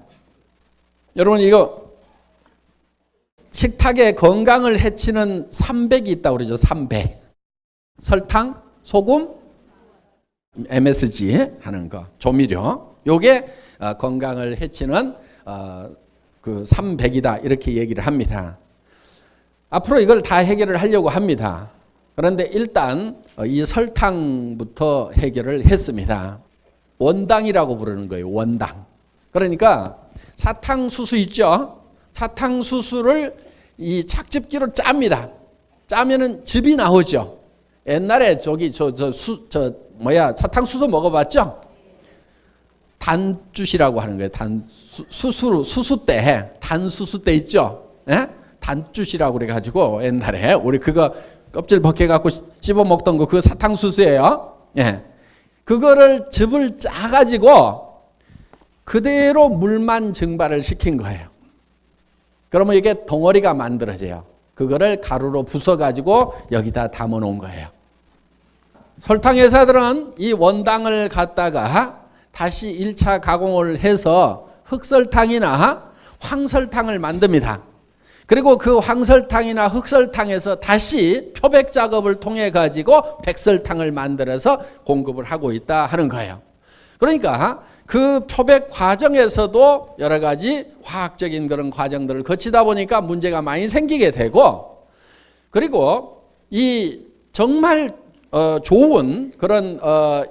여러분 이거 식탁의 건강을 해치는 300이 있다고 그러죠. 300. 설탕, 소금, MSG 하는 거, 조미료. 요게 건강을 해치는 그 300이다 이렇게 얘기를 합니다. 앞으로 이걸 다 해결을 하려고 합니다. 그런데 일단 이 설탕부터 해결을 했습니다. 원당이라고 부르는 거예요. 원당. 그러니까 사탕수수 있죠? 사탕수수를 이 착즙기로 짭니다. 짜면은 즙이 나오죠. 옛날에 사탕수수 먹어봤죠? 단주시라고 하는 거예요. 수수때, 단수수 때 있죠? 예? 단주시라고 그래가지고 옛날에 우리 그거 껍질 벗겨갖고 씹어 먹던 거, 그 사탕수수예요. 예. 그거를 즙을 짜가지고 그대로 물만 증발을 시킨 거예요. 그러면 이게 덩어리가 만들어져요. 그거를 가루로 부숴가지고 여기다 담아 놓은 거예요. 설탕 회사들은 이 원당을 갖다가 다시 1차 가공을 해서 흑설탕이나 황설탕을 만듭니다. 그리고 그 황설탕이나 흑설탕에서 다시 표백 작업을 통해 가지고 백설탕을 만들어서 공급을 하고 있다 하는 거예요. 그러니까 그 표백 과정에서도 여러 가지 화학적인 그런 과정들을 거치다 보니까 문제가 많이 생기게 되고, 그리고 이 정말 좋은 그런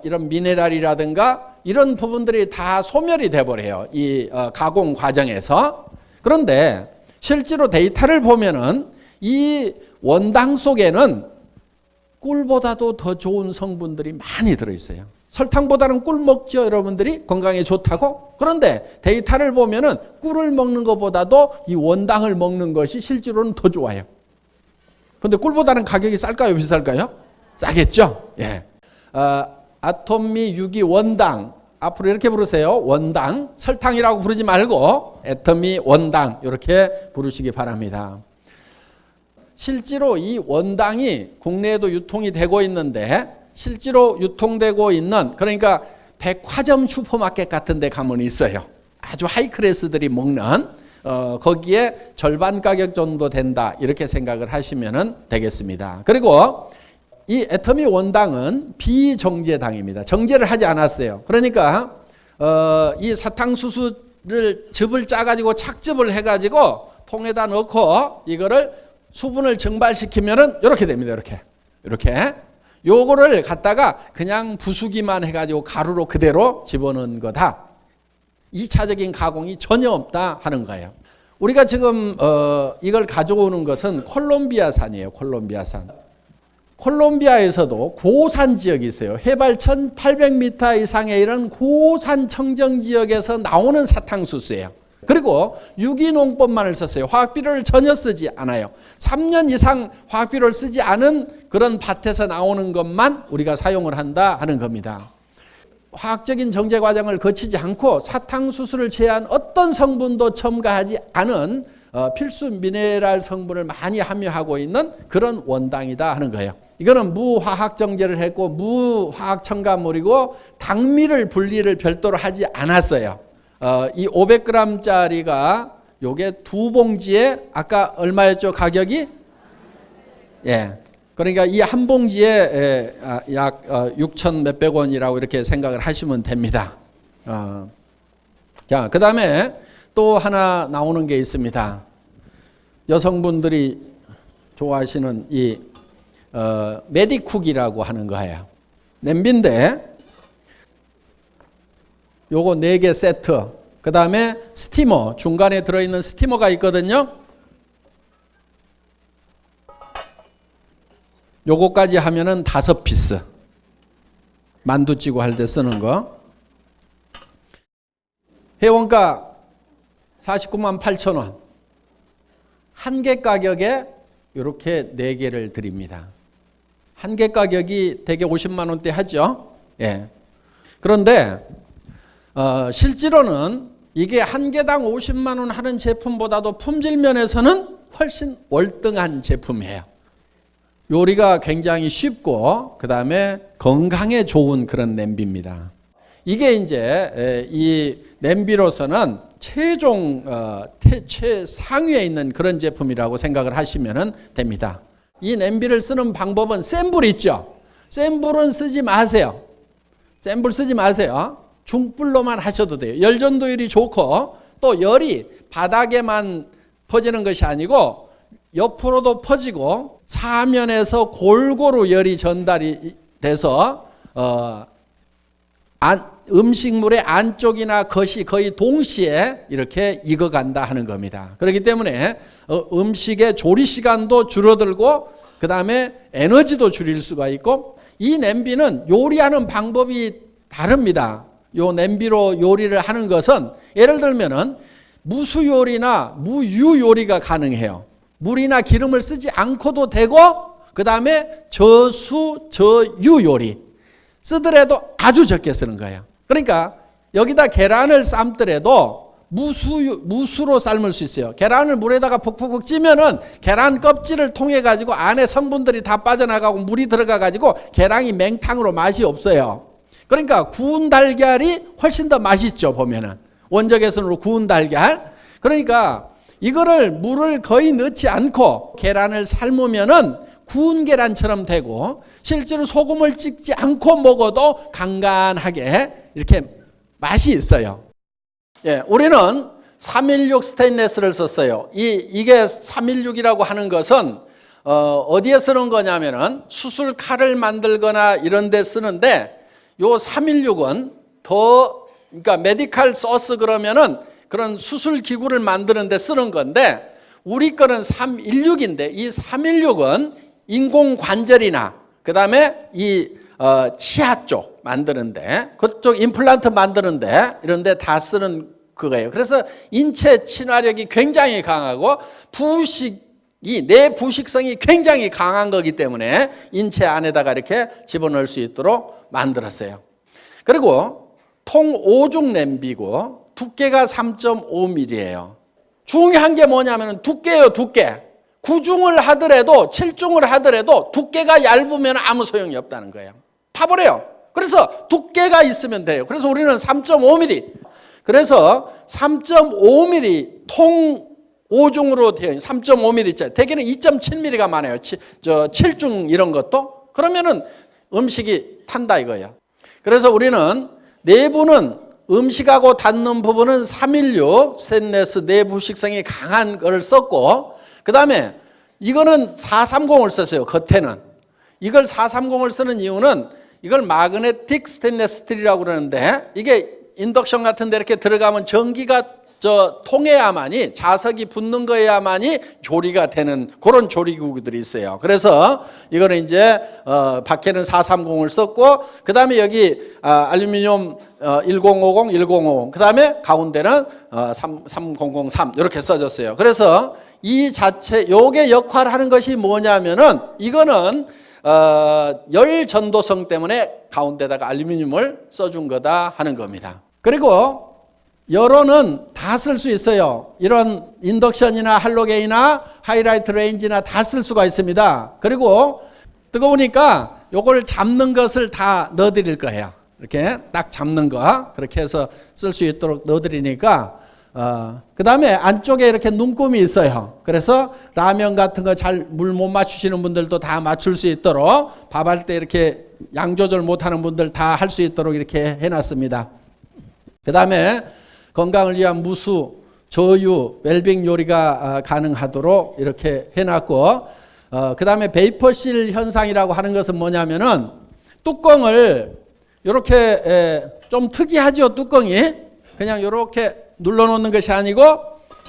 이런 미네랄이라든가 이런 부분들이 다 소멸이 돼버려요. 이 가공 과정에서. 그런데 실제로 데이터를 보면은 이 원당 속에는 꿀보다도 더 좋은 성분들이 많이 들어있어요. 설탕보다는 꿀 먹죠, 여러분들이? 건강에 좋다고? 그런데 데이터를 보면은 꿀을 먹는 것보다도 이 원당을 먹는 것이 실제로는 더 좋아요. 그런데 꿀보다는 가격이 쌀까요, 비쌀까요? 싸겠죠? 예. 아토미 유기 원당. 앞으로 이렇게 부르세요. 원당. 설탕이라고 부르지 말고 애터미 원당 이렇게 부르시기 바랍니다. 실제로 이 원당이 국내에도 유통이 되고 있는데 실제로 유통되고 있는 그러니까 백화점 슈퍼마켓 같은 데 가면 있어요. 아주 하이클래스들이 먹는 거기에 절반 가격 정도 된다 이렇게 생각을 하시면 되겠습니다. 그리고 이 애터미 원당은 비정제당입니다. 정제를 하지 않았어요. 그러니까 이 사탕수수를 즙을 짜가지고 착즙을 해가지고 통에다 넣고 이거를 수분을 증발시키면은 이렇게 됩니다. 이렇게 요거를 갖다가 그냥 부수기만 해가지고 가루로 그대로 집어넣은 거다. 2차적인 가공이 전혀 없다 하는 거예요. 우리가 지금 이걸 가져오는 것은 콜롬비아산이에요. 콜롬비아에서도 고산 지역이 있어요. 해발 1800m 이상의 이런 고산 청정 지역에서 나오는 사탕수수예요. 그리고 유기농법만을 썼어요. 화학비료를 전혀 쓰지 않아요. 3년 이상 화학비료를 쓰지 않은 그런 밭에서 나오는 것만 우리가 사용을 한다 하는 겁니다. 화학적인 정제 과정을 거치지 않고 사탕수수를 제한 어떤 성분도 첨가하지 않은 필수 미네랄 성분을 많이 함유하고 있는 그런 원당이다 하는 거예요. 이거는 무화학 정제를 했고 무화학 첨가물이고 당미를 분리를 별도로 하지 않았어요. 이 500g짜리가 요게 두 봉지에 아까 얼마였죠? 가격이? 예. 그러니까 이 한 봉지에 약 6천 몇백 원이라고 이렇게 생각을 하시면 됩니다. 자, 그 다음에 또 하나 나오는 게 있습니다. 여성분들이 좋아하시는 이 메디쿡이라고 하는 거예요. 냄비인데 요거 4개 세트, 그 다음에 스티머, 중간에 들어있는 스티머가 있거든요. 요거까지 하면은 5피스. 만두 찌고 할 때 쓰는 거. 회원가 49만 8천 원. 한 개 가격에 이렇게 4개를 드립니다. 한 개 가격이 대개 50만 원대 하죠. 예. 그런데 실제로는 이게 한 개당 50만 원 하는 제품보다도 품질 면에서는 훨씬 월등한 제품이에요. 요리가 굉장히 쉽고 그 다음에 건강에 좋은 그런 냄비입니다. 이게 이제 이 냄비로서는 최상위에 있는 그런 제품이라고 생각을 하시면 됩니다. 이 냄비를 쓰는 방법은 센 불 있죠. 센 불은 쓰지 마세요. 센 불 쓰지 마세요. 중불로만 하셔도 돼요. 열전도율이 좋고 또 열이 바닥에만 퍼지는 것이 아니고 옆으로도 퍼지고 사면에서 골고루 열이 전달이 돼서 음식물의 안쪽이나 겉이 거의 동시에 이렇게 익어간다 하는 겁니다. 그렇기 때문에 음식의 조리 시간도 줄어들고 그 다음에 에너지도 줄일 수가 있고 이 냄비는 요리하는 방법이 다릅니다. 요 냄비로 요리를 하는 것은 예를 들면은 무수 요리나 무유 요리가 가능해요. 물이나 기름을 쓰지 않고도 되고 그 다음에 저수, 저유 요리 쓰더라도 아주 적게 쓰는 거예요. 그러니까 여기다 계란을 삶더라도 무수로 삶을 수 있어요. 계란을 물에다가 푹푹푹 찌면은 계란 껍질을 통해 가지고 안에 성분들이 다 빠져나가고 물이 들어가 가지고 계란이 맹탕으로 맛이 없어요. 그러니까 구운 달걀이 훨씬 더 맛있죠. 보면은 원적외선으로 구운 달걀. 그러니까 이거를 물을 거의 넣지 않고 계란을 삶으면은 구운 계란처럼 되고 실제로 소금을 찍지 않고 먹어도 간간하게 이렇게 맛이 있어요. 예, 우리는 316 스테인레스를 썼어요. 이게 316이라고 하는 것은 어디에 쓰는 거냐면은 수술 칼을 만들거나 이런 데 쓰는데 요 316은 그러니까 메디칼 소스 그러면은 그런 수술 기구를 만드는 데 쓰는 건데 우리 거는 316인데 이 316은 인공관절이나 그 다음에 이 치아 쪽 만드는데 그쪽 임플란트 만드는데 이런 데 다 쓰는 그거예요. 그래서 인체 친화력이 굉장히 강하고 내부식성이 굉장히 강한 거기 때문에 인체 안에다가 이렇게 집어넣을 수 있도록 만들었어요. 그리고 통 5중 냄비고 두께가 3.5mm예요. 중요한 게 뭐냐면 두께예요. 두께. 9중을 하더라도 7중을 하더라도 두께가 얇으면 아무 소용이 없다는 거예요. 파버려요. 그래서 두께가 있으면 돼요. 그래서 우리는 3.5mm. 그래서 3.5mm 통 5중으로 되어 있는 3.5mm짜리. 대개는 2.7mm가 많아요. 7중 이런 것도. 그러면은 음식이 탄다 이거예요. 그래서 우리는 내부는 음식하고 닿는 부분은 316 스테인리스 내부 식성이 강한 걸 썼고, 그 다음에 이거는 430을 썼어요. 겉에는. 이걸 430을 쓰는 이유는 이걸 마그네틱 스테인리스 스틸이라고 그러는데, 이게 인덕션 같은 데 이렇게 들어가면 전기가 통해야만이, 자석이 붙는 거야만이 조리가 되는 그런 조리구들이 있어요. 그래서 이거는 이제 밖에는 430을 썼고, 그 다음에 여기 알루미늄 1050, 1050, 그 다음에 가운데는 3003 이렇게 써졌어요. 그래서 이 자체 요게 역할하는 것이 뭐냐면은 이거는 열 전도성 때문에 가운데다가 알루미늄을 써준 거다 하는 겁니다. 그리고 여론은 다 쓸 수 있어요. 이런 인덕션이나 할로게이나 하이라이트 레인지나 다 쓸 수가 있습니다. 그리고 뜨거우니까 요걸 잡는 것을 다 넣어드릴 거예요. 이렇게 딱 잡는 거 그렇게 해서 쓸 수 있도록 넣어드리니까 그 다음에 안쪽에 이렇게 눈금이 있어요. 그래서 라면 같은 거 잘 물 못 맞추시는 분들도 다 맞출 수 있도록, 밥할 때 이렇게 양 조절 못하는 분들 다 할 수 있도록 이렇게 해놨습니다. 그 다음에 건강을 위한 무수, 저유, 웰빙 요리가 가능하도록 이렇게 해놨고, 그 다음에 베이퍼실 현상이라고 하는 것은 뭐냐면은 뚜껑을 이렇게 좀 특이하죠. 뚜껑이 그냥 이렇게 눌러놓는 것이 아니고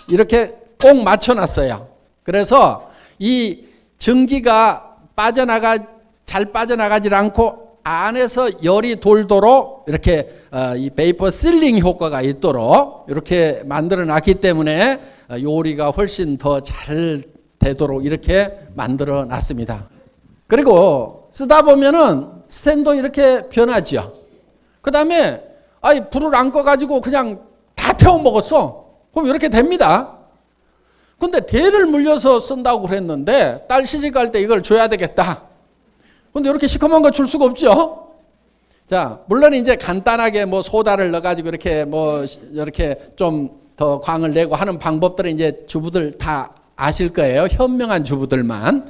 이렇게 꼭 맞춰놨어요. 그래서 이 전기가 잘 빠져나가지 않고 안에서 열이 돌도록 이렇게 이 베이퍼 실링 효과가 있도록 이렇게 만들어 놨기 때문에 요리가 훨씬 더 잘 되도록 이렇게 만들어 놨습니다. 그리고 쓰다 보면은 스탠도 이렇게 변하죠. 그 다음에 불을 안 꺼가지고 그냥 다 태워 먹었어. 그럼 이렇게 됩니다. 근데 대를 물려서 쓴다고 그랬는데 딸 시집 갈 때 이걸 줘야 되겠다. 근데 이렇게 시커먼 거 줄 수가 없죠. 자, 물론 이제 간단하게 뭐 소다를 넣어가지고 이렇게 뭐 이렇게 좀 더 광을 내고 하는 방법들은 이제 주부들 다 아실 거예요. 현명한 주부들만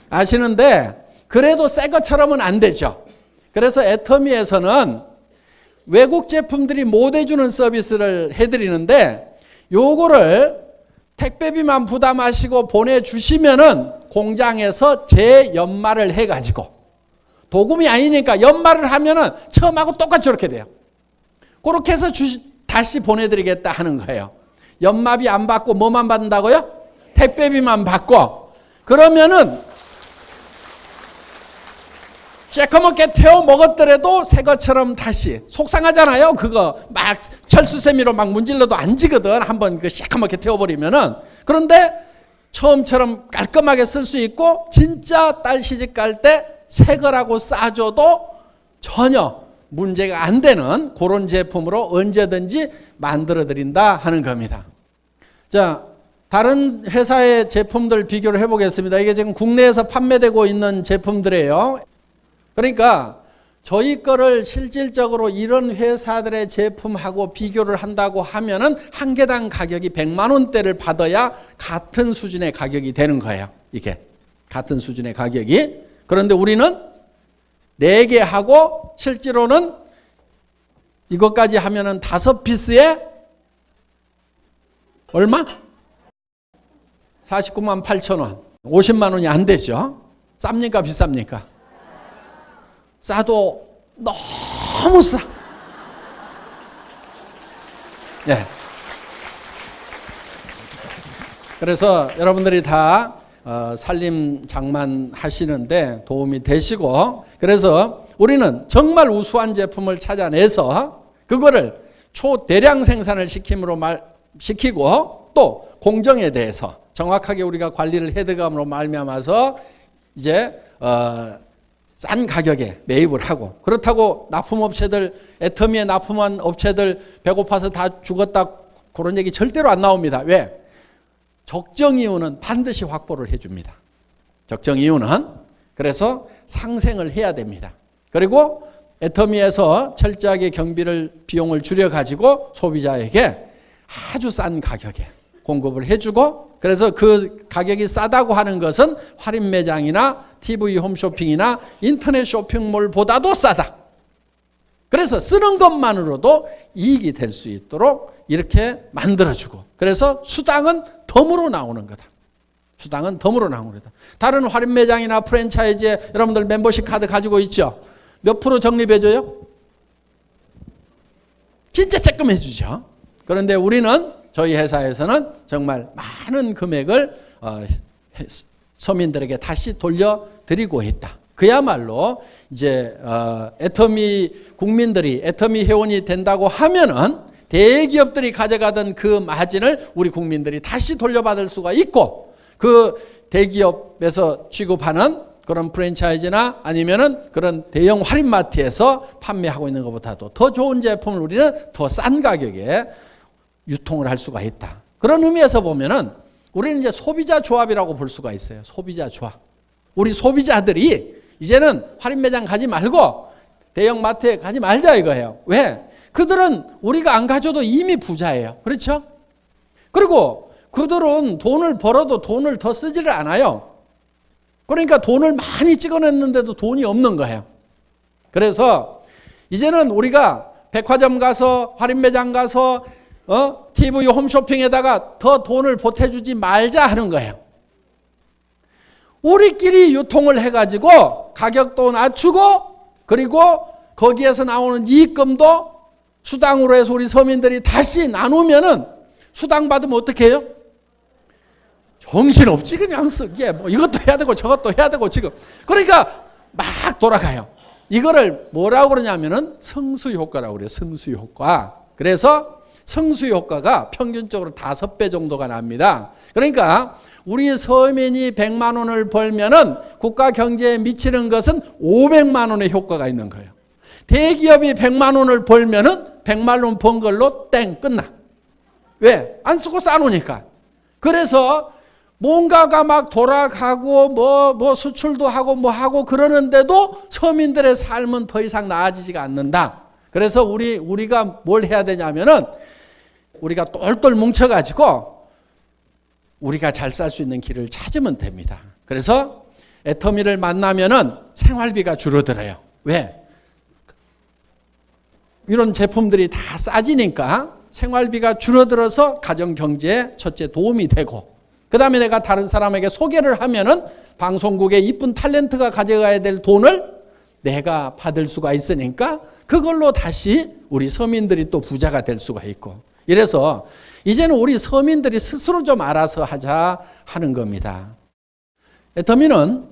아시는데 그래도 새 것처럼은 안 되죠. 그래서 애터미에서는 외국 제품들이 못 해주는 서비스를 해드리는데 요거를 택배비만 부담하시고 보내주시면은 공장에서 재연마를 해가지고 도금이 아니니까 연마를 하면은 처음하고 똑같이 이렇게 돼요. 그렇게 해서 다시 보내드리겠다 하는 거예요. 연마비 안 받고 뭐만 받는다고요? 택배비만 받고. 그러면은 쬐끄맣게 태워 먹었더라도 새 것처럼 다시. 속상하잖아요. 그거 막 철수세미로 막 문질러도 안 지거든. 한번 그 쬐끄맣게 태워버리면은. 그런데 처음처럼 깔끔하게 쓸 수 있고 진짜 딸 시집 갈 때 새 거라고 싸줘도 전혀 문제가 안 되는 그런 제품으로 언제든지 만들어 드린다 하는 겁니다. 자, 다른 회사의 제품들 비교를 해보겠습니다. 이게 지금 국내에서 판매되고 있는 제품들이에요. 그러니까 저희 거를 실질적으로 이런 회사들의 제품하고 비교를 한다고 하면은 한 개당 가격이 100만 원대를 받아야 같은 수준의 가격이 되는 거예요. 이게 같은 수준의 가격이. 그런데 우리는 4개 하고 실제로는 이것까지 하면은 5피스에 얼마? 49만 8천 원. 50만 원이 안 되죠. 쌉니까 비쌉니까? 싸도 너무 싸. 네. 그래서 여러분들이 다 살림 장만 하시는데 도움이 되시고, 그래서 우리는 정말 우수한 제품을 찾아내서 그거를 초대량 생산을 시키고 또 공정에 대해서 정확하게 우리가 관리를 해드감으로 말미암아서 이제 싼 가격에 매입을 하고, 그렇다고 납품업체들, 애터미에 납품한 업체들 배고파서 다 죽었다 그런 얘기 절대로 안 나옵니다. 왜? 적정 이유는 반드시 확보를 해줍니다. 적정 이유는 그래서 상생을 해야 됩니다. 그리고 애터미에서 철저하게 비용을 줄여가지고 소비자에게 아주 싼 가격에 공급을 해주고, 그래서 그 가격이 싸다고 하는 것은 할인 매장이나 TV 홈쇼핑이나 인터넷 쇼핑몰보다도 싸다. 그래서 쓰는 것만으로도 이익이 될 수 있도록 이렇게 만들어주고, 그래서 수당은 덤으로 나오는 거다. 수당은 덤으로 나오는 거다. 다른 할인 매장이나 프랜차이즈에 여러분들 멤버십 카드 가지고 있죠? 몇 프로 적립해줘요? 진짜 조금 해주죠. 그런데 우리는, 저희 회사에서는 정말 많은 금액을 서민들에게 다시 돌려드리고 있다. 그야말로 이제 애터미 국민들이 애터미 회원이 된다고 하면은 대기업들이 가져가던 그 마진을 우리 국민들이 다시 돌려받을 수가 있고, 그 대기업에서 취급하는 그런 프랜차이즈나 아니면은 그런 대형 할인마트에서 판매하고 있는 것보다도 더 좋은 제품을 우리는 더 싼 가격에 유통을 할 수가 있다. 그런 의미에서 보면은 우리는 이제 소비자 조합이라고 볼 수가 있어요. 소비자 조합. 우리 소비자들이 이제는 할인 매장 가지 말고 대형 마트에 가지 말자 이거예요. 왜? 그들은 우리가 안 가져도 이미 부자예요. 그렇죠? 그리고 그들은 돈을 벌어도 돈을 더 쓰지를 않아요. 그러니까 돈을 많이 찍어냈는데도 돈이 없는 거예요. 그래서 이제는 우리가 백화점 가서 할인 매장 가서 TV 홈쇼핑에다가 더 돈을 보태주지 말자 하는 거예요. 우리끼리 유통을 해가지고 가격도 낮추고, 그리고 거기에서 나오는 이익금도 수당으로 해서 우리 서민들이 다시 나누면은 수당 받으면 어떻게 해요? 정신없지 그냥 쓰기에 뭐 이것도 해야 되고 저것도 해야 되고 지금. 그러니까 막 돌아가요. 이거를 뭐라고 그러냐면은 성수효과라고 그래요. 성수효과. 그래서 성수효과가 평균적으로 5배 정도가 납니다. 그러니까 우리 서민이 100만 원을 벌면은 국가 경제에 미치는 것은 500만 원의 효과가 있는 거예요. 대기업이 100만 원을 벌면은 100만 원 번 걸로 땡 끝나. 왜? 안 쓰고 싸놓으니까. 그래서 뭔가가 막 돌아가고 뭐 수출도 하고 뭐 하고 그러는데도 서민들의 삶은 더 이상 나아지지가 않는다. 그래서 우리가 뭘 해야 되냐면은 우리가 똘똘 뭉쳐가지고 우리가 잘 살 수 있는 길을 찾으면 됩니다. 그래서 애터미를 만나면은 생활비가 줄어들어요. 왜? 이런 제품들이 다 싸지니까 생활비가 줄어들어서 가정 경제에 첫째 도움이 되고, 그 다음에 내가 다른 사람에게 소개를 하면은 방송국에 이쁜 탤런트가 가져가야 될 돈을 내가 받을 수가 있으니까 그걸로 다시 우리 서민들이 또 부자가 될 수가 있고, 이래서 이제는 우리 서민들이 스스로 좀 알아서 하자 하는 겁니다. 애터미는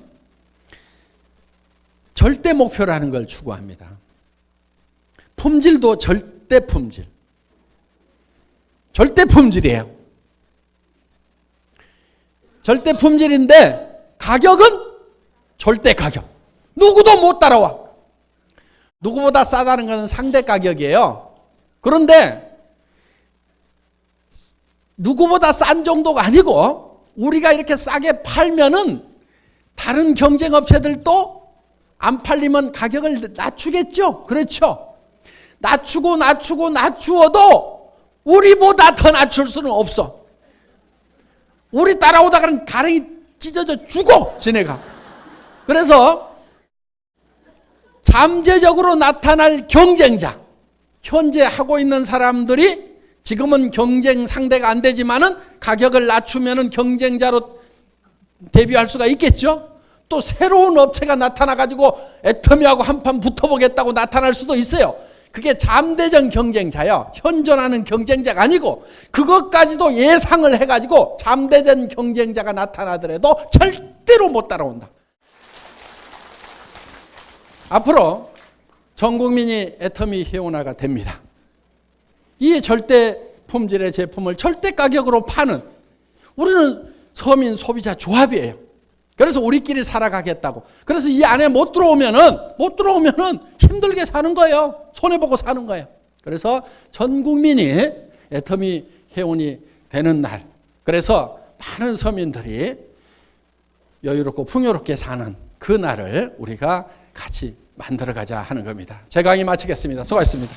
절대 목표라는 걸 추구합니다. 품질도 절대 품질. 절대 품질이에요. 절대 품질인데 가격은 절대 가격. 누구도 못 따라와. 누구보다 싸다는 것은 상대 가격이에요. 그런데 누구보다 싼 정도가 아니고 우리가 이렇게 싸게 팔면은 다른 경쟁 업체들도 안 팔리면 가격을 낮추겠죠. 그렇죠. 낮추어도 우리보다 더 낮출 수는 없어. 우리 따라오다가는 가랭이 찢어져 죽어 지네가. 그래서 잠재적으로 나타날 경쟁자, 현재 하고 있는 사람들이 지금은 경쟁 상대가 안 되지만은 가격을 낮추면은 경쟁자로 데뷔할 수가 있겠죠. 또 새로운 업체가 나타나가지고 애터미하고 한판 붙어보겠다고 나타날 수도 있어요. 그게 잠재적 경쟁자예요. 현존하는 경쟁자가 아니고 그것까지도 예상을 해가지고 잠재적 경쟁자가 나타나더라도 절대로 못 따라온다. 앞으로 전 국민이 애터미 회원화가 됩니다. 이 절대 품질의 제품을 절대 가격으로 파는, 우리는 서민 소비자 조합이에요. 그래서 우리끼리 살아가겠다고. 그래서 이 안에 못 들어오면은 힘들게 사는 거예요. 손해보고 사는 거예요. 그래서 전 국민이 애터미 회원이 되는 날, 그래서 많은 서민들이 여유롭고 풍요롭게 사는 그 날을 우리가 같이 만들어가자 하는 겁니다. 제 강의 마치겠습니다. 수고하셨습니다.